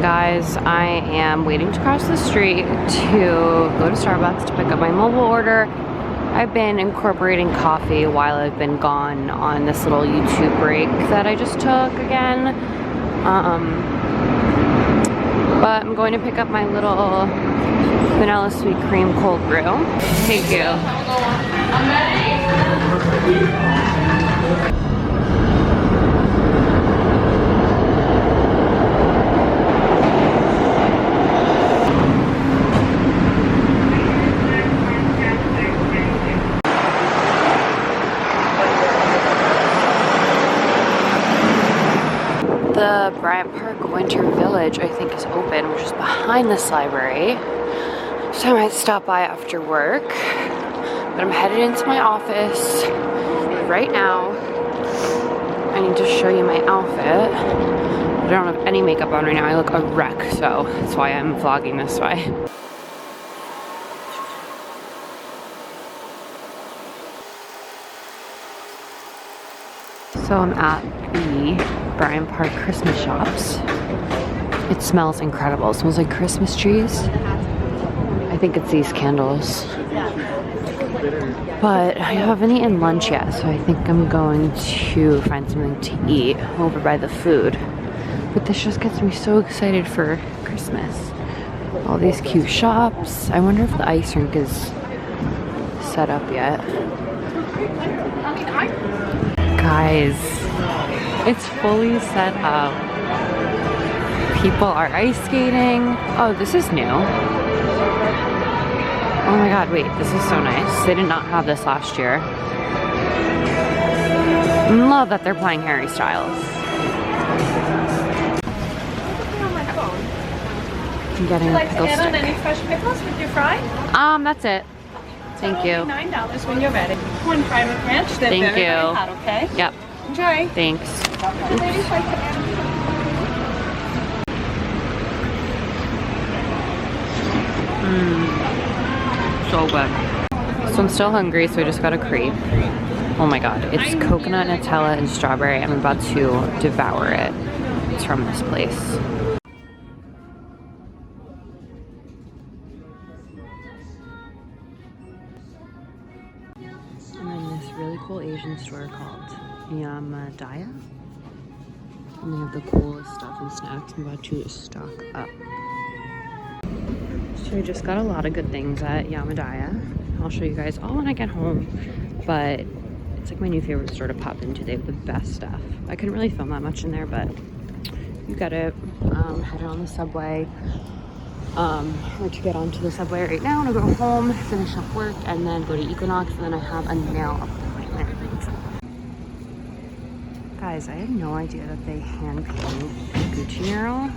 Guys, I am waiting to cross the street to go to Starbucks to pick up my mobile order. I've been incorporating coffee while I've been gone on this little YouTube break that I just took again. But I'm going to pick up my little vanilla sweet cream cold brew. Thank you. I'm ready. The Bryant Park Winter Village, I think, is open, which is behind this library. So I might stop by after work. But I'm headed into my office right now. I need to show you my outfit. I don't have any makeup on right now. I look a wreck, so that's why I'm vlogging this way. So I'm at the Bryant Park Christmas shops. It smells incredible. It smells like Christmas trees. I think it's these candles. But I haven't eaten lunch yet, so I think I'm going to find something to eat over by the food. But this just gets me so excited for Christmas. All these cute shops. I wonder if the ice rink is set up yet. Guys, it's fully set up. People are ice skating. Oh, this is new. Oh my god, wait, this is so nice. They did not have this last year. Love that they're playing Harry Styles. I'm getting a pickle stick. Add on any fresh pickles with your fry? That's it. Thank you. $9 when you're ready. One fry with ranch. They're Thank very, you. very hot, okay? Yep. Enjoy. Thanks. So good. So I'm still hungry, so I just got a crepe. Oh my god, it's coconut, Nutella, and strawberry. I'm about to devour it. It's from this place. I'm in this really cool Asian store called Yamadaya. And they have the coolest stuff and snacks. I'm about to stock up. So I just got a lot of good things at Yamadaya. I'll show you guys all when I get home. But it's like my new favorite store to pop into. They have the best stuff. I couldn't really film that much in there, but you got it. Headed on the subway. Or to get onto the subway right now and go home, finish up work, and then go to Equinox, and then I have a nail appointment. Guys, I had no idea that they hand paint Gucci Mural.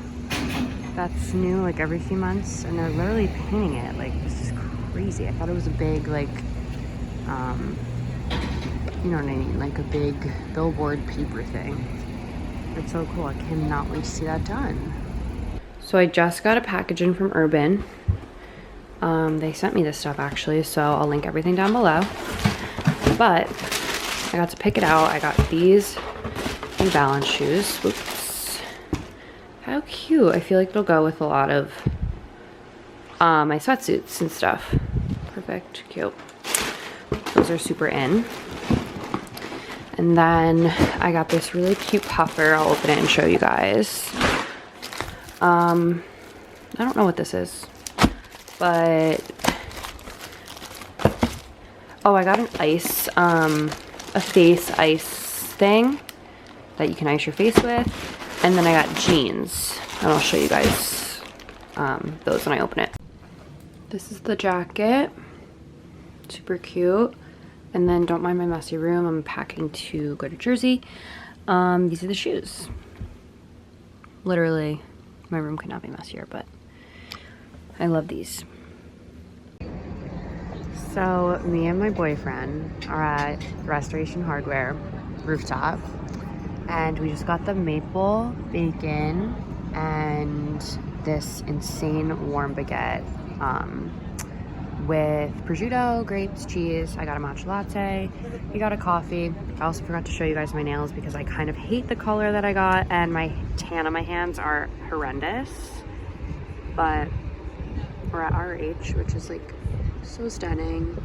That's new like every few months, and they're literally painting it. Like, this is crazy. I thought it was a big, like, you know what I mean? Like a big billboard paper thing. It's so cool. I cannot wait to see that done. So I just got a package in from Urban. They sent me this stuff actually, so I'll link everything down below. But I got to pick it out. I got these New Balance shoes. Oops. How cute. I feel like it'll go with a lot of my sweatsuits and stuff. Perfect. Cute. Those are super in. And then I got this really cute puffer. I'll open it and show you guys. I don't know what this is, but oh, I got an ice, a face ice thing that you can ice your face with, and then I got jeans, and I'll show you guys those when I open it. This is the jacket, super cute, and then don't mind my messy room. I'm packing to go to Jersey. These are the shoes. Literally. My room could not be messier, but I love these. So me and my boyfriend are at Restoration Hardware rooftop, and we just got the maple bacon and this insane warm baguette with prosciutto, grapes, cheese. I got a matcha latte. He got a coffee. I also forgot to show you guys my nails because I kind of hate the color that I got, and my tan on my hands are horrendous. But we're at RH, which is like so stunning.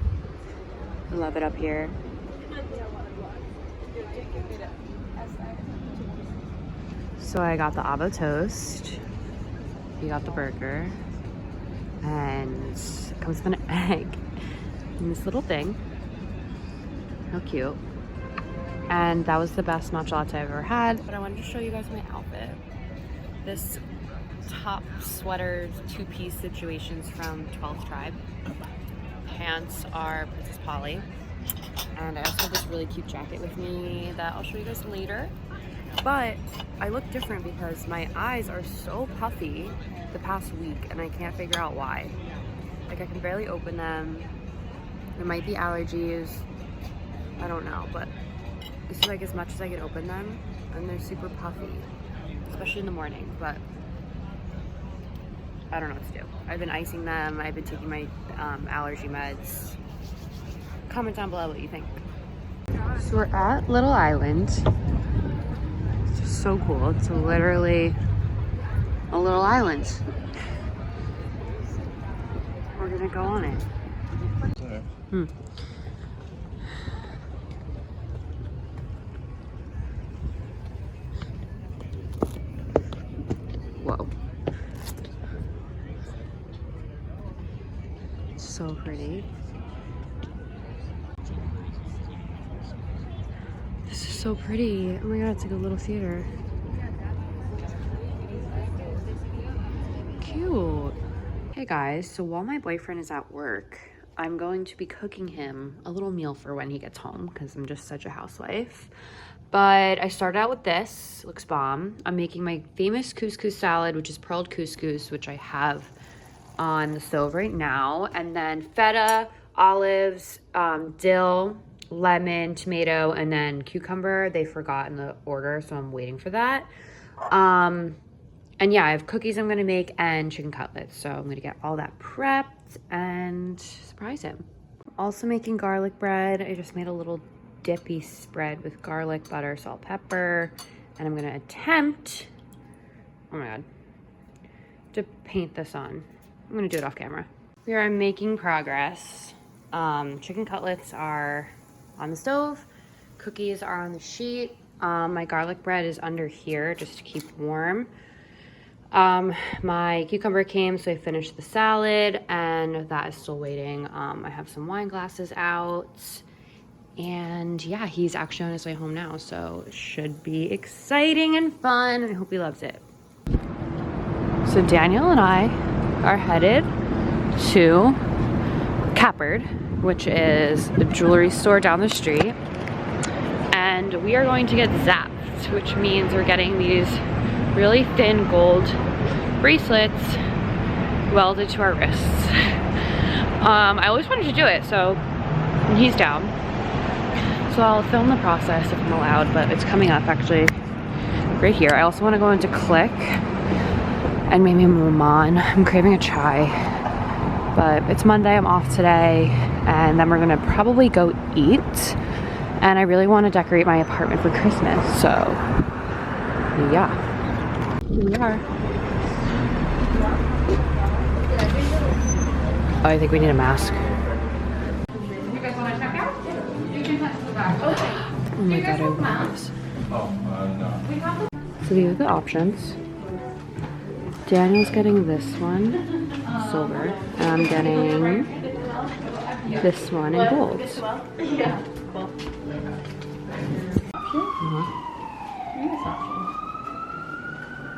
I love it up here. So I got the avo toast. You got the burger. And it comes with an egg in this little thing. How cute. And that was the best matcha latte I've ever had. But I wanted to show you guys my outfit. This top sweater two-piece situations from 12th Tribe. Pants are Princess Polly. And I also have this really cute jacket with me that I'll show you guys later. But I look different because my eyes are so puffy the past week and I can't figure out why. Like I can barely open them. There might be allergies. I don't know, but it's like as much as I can open them and they're super puffy, especially in the morning, but I don't know what to do. I've been icing them. I've been taking my allergy meds. Comment down below what you think. So we're at Little Island. It's just so cool. It's literally a little island. We're gonna go on it. Whoa. It's so pretty. This is so pretty. Oh my god, it's like a little theater. Cute. Hey guys, so while my boyfriend is at work, I'm going to be cooking him a little meal for when he gets home because I'm just such a housewife. But I started out with this. It looks bomb. I'm making my famous couscous salad, which is pearled couscous, which I have on the stove right now. And then feta, olives, dill, lemon, tomato, and then cucumber. They forgot in the order, so I'm waiting for that. And yeah, I have cookies I'm gonna make and chicken cutlets. So I'm gonna get all that prepped and surprise him. Also making garlic bread. I just made a little dippy spread with garlic, butter, salt, pepper. And I'm gonna attempt, oh my God, to paint this on. I'm gonna do it off camera. We are making progress. Chicken cutlets are on the stove. Cookies are on the sheet. My garlic bread is under here just to keep warm. My cucumber came, so I finished the salad, and that is still waiting. I have some wine glasses out, and yeah, he's actually on his way home now, so it should be exciting and fun, and I hope he loves it. So Daniel and I are headed to Cappered, which is a jewelry store down the street, and we are going to get zapped, which means we're getting these really thin gold bracelets welded to our wrists. I always wanted to do it, so he's down. So I'll film the process if I'm allowed, but it's coming up actually right here. I also want to go into Click and maybe Maman. I'm craving a chai, but it's Monday, I'm off today, and then we're gonna probably go eat. And I really want to decorate my apartment for Christmas, so yeah. Here we are. Oh, I think we need a mask. You guys want to check out? You can touch the back. Okay. Oh my god, I want this. No. So these are the options. Daniel's getting this one, silver, and I'm getting this one in gold. Yeah. Cool.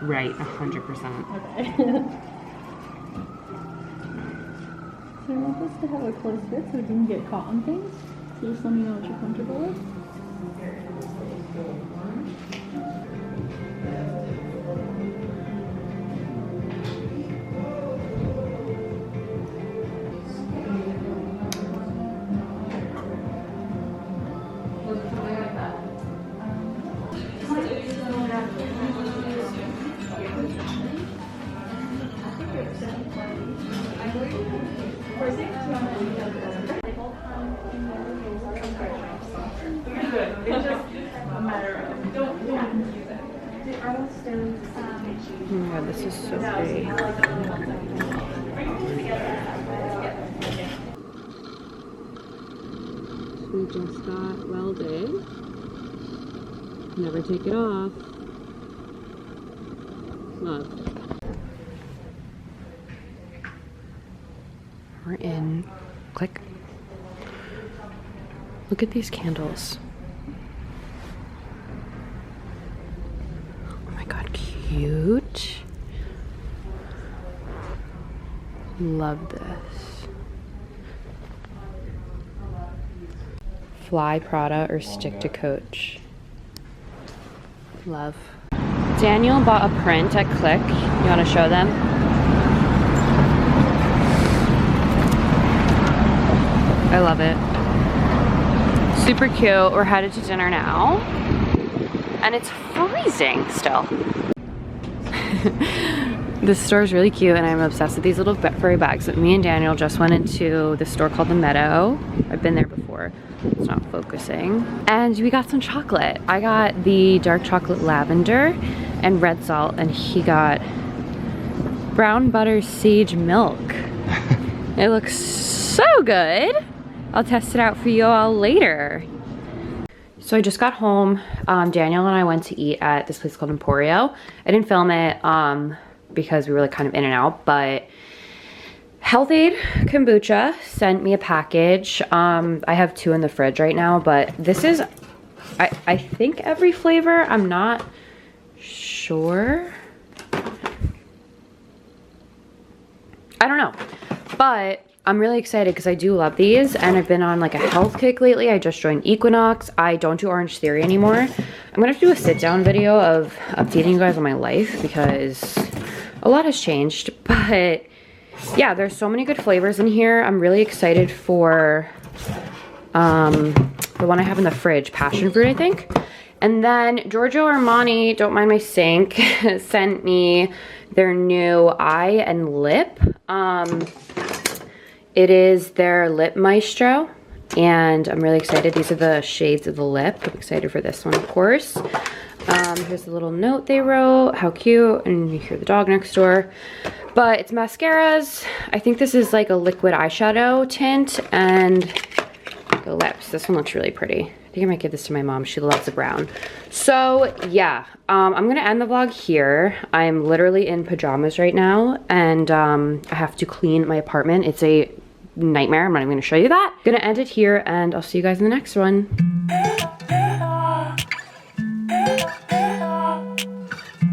Right, 100%. Okay. So I want this to have a close fit so it doesn't get caught on things. So just let me know what you're comfortable with. Oh my god, this is so pretty. We just got welded. Never take it off. Love. We're in. Click. Look at these candles. Oh my god, cute. Love this. Fly Prada or stick to Coach. Love. Daniel bought a print at Click. You want to show them? I love it. Super cute. We're headed to dinner now. And it's freezing still. This store is really cute and I'm obsessed with these little furry bags. But me and Daniel just went into this store called the Meadow. I've been there before. It's not focusing. And we got some chocolate. I got the dark chocolate lavender and red salt, and he got brown butter sage milk. It looks so good. I'll test it out for you all later. So I just got home. Daniel and I went to eat at this place called Emporio. I didn't film it because we were like kind of in and out, but Health Aid Kombucha sent me a package. I have 2 in the fridge right now, but this is, I think every flavor. I'm not sure. I don't know, but I'm really excited because I do love these and I've been on like a health kick lately. I just joined Equinox. I don't do Orange Theory anymore. I'm gonna have to do a sit down video of updating you guys on my life because a lot has changed, but yeah, there's so many good flavors in here. I'm really excited for the one I have in the fridge, passion fruit, I think. And then Giorgio Armani, Don't Mind My Sink, sent me their new eye and lip. It is their lip Maestro, and I'm really excited. These are the shades of the lip. I'm excited for this one, of course. Here's a little note they wrote. How cute. And you hear the dog next door. But it's mascaras. I think this is like a liquid eyeshadow tint, and the lips. This one looks really pretty. I think I might give this to my mom. She loves the brown. So yeah, I'm gonna end the vlog here. I'm literally in pajamas right now, and I have to clean my apartment. It's a nightmare. I'm not even gonna show you that. Gonna end it here, and I'll see you guys in the next one.